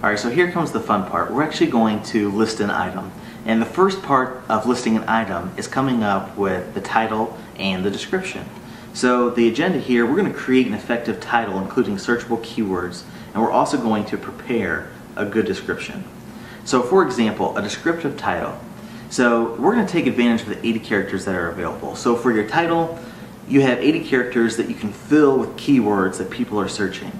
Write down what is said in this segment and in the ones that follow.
Alright, so here comes the fun part. We're actually going to list an item. And the first part of listing an item is coming up with the title and the description. So the agenda here, we're going to create an effective title including searchable keywords, and we're also going to prepare a good description. So for example, a descriptive title. So we're going to take advantage of the 80 characters that are available. So for your title, you have 80 characters that you can fill with keywords that people are searching.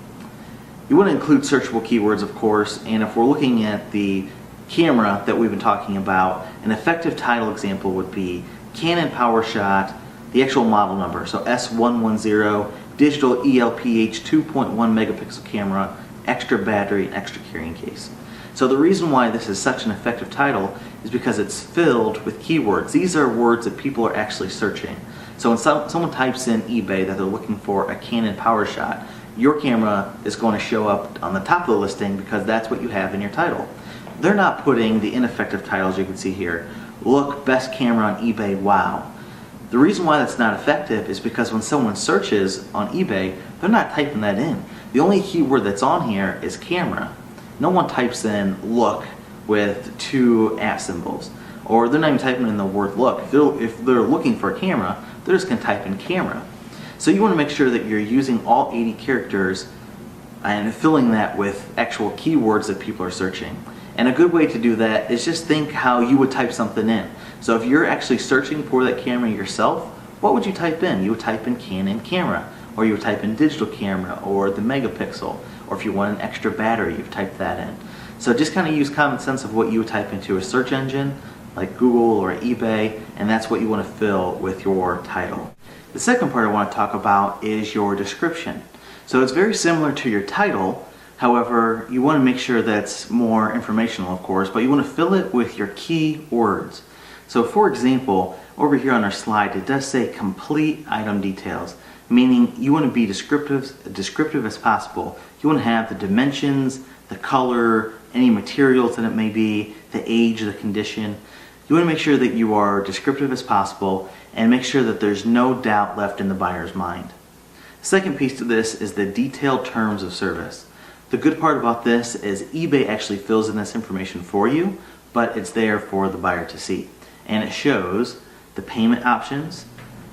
You want to include searchable keywords, of course, and if we're looking at the camera that we've been talking about, an effective title example would be Canon PowerShot, the actual model number, so S110, digital ELPH 2.1 megapixel camera, extra battery, and extra carrying case. So the reason why this is such an effective title is because it's filled with keywords. These are words that people are actually searching. So when someone types in eBay that they're looking for a Canon PowerShot, your camera is going to show up on the top of the listing because that's what you have in your title. They're not putting the ineffective titles you can see here. Look, best camera on eBay, wow. The reason why that's not effective is because when someone searches on eBay, they're not typing that in. The only keyword that's on here is camera. No one types in look with 2 @ symbols. Or they're not even typing in the word look. If they're looking for a camera, they're just going to type in camera. So you want to make sure that you're using all 80 characters and filling that with actual keywords that people are searching. And a good way to do that is just think how you would type something in. So if you're actually searching for that camera yourself, what would you type in? You would type in Canon camera, or you would type in digital camera, or the megapixel, or if you want an extra battery, you would type that in. So just kind of use common sense of what you would type into a search engine like Google or eBay, and that's what you want to fill with your title. The second part I want to talk about is your description. So it's very similar to your title, however, you want to make sure that's more informational, of course, but you want to fill it with your key words. So for example, over here on our slide, it does say complete item details, meaning you want to be descriptive as possible. You want to have the dimensions, the color, any materials that it may be, the age, the condition. You want to make sure that you are descriptive as possible and make sure that there's no doubt left in the buyer's mind. The second piece to this is the detailed terms of service. The good part about this is eBay actually fills in this information for you, but it's there for the buyer to see. And it shows the payment options,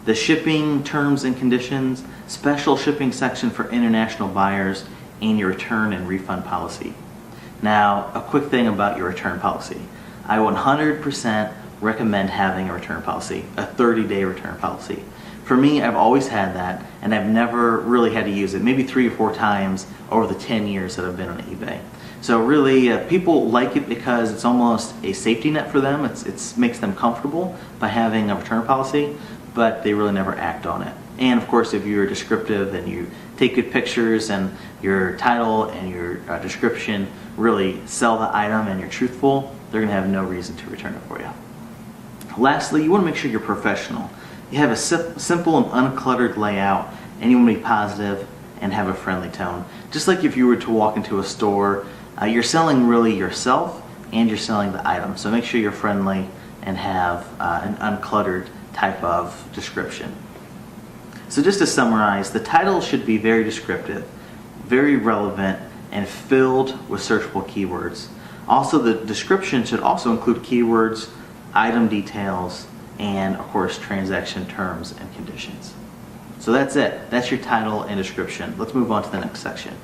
the shipping terms and conditions, special shipping section for international buyers, and your return and refund policy. Now, a quick thing about your return policy. I 100% recommend having a return policy, a 30-day return policy. For me, I've always had that, and I've never really had to use it, maybe 3 or 4 times over the 10 years that I've been on eBay. So really, people like it because it's almost a safety net for them. It makes them comfortable by having a return policy, but they really never act on it. And of course, if you're descriptive and you take good pictures and your title and your description really sell the item and you're truthful, they're going to have no reason to return it for you. Lastly, you want to make sure you're professional. You have a simple and uncluttered layout, and you want to be positive and have a friendly tone. Just like if you were to walk into a store, you're selling really yourself and you're selling the item. So make sure you're friendly and have an uncluttered type of description. So just to summarize, the title should be very descriptive, very relevant, and filled with searchable keywords. Also, the description should also include keywords, item details, and of course transaction terms and conditions. So that's it. That's your title and description. Let's move on to the next section.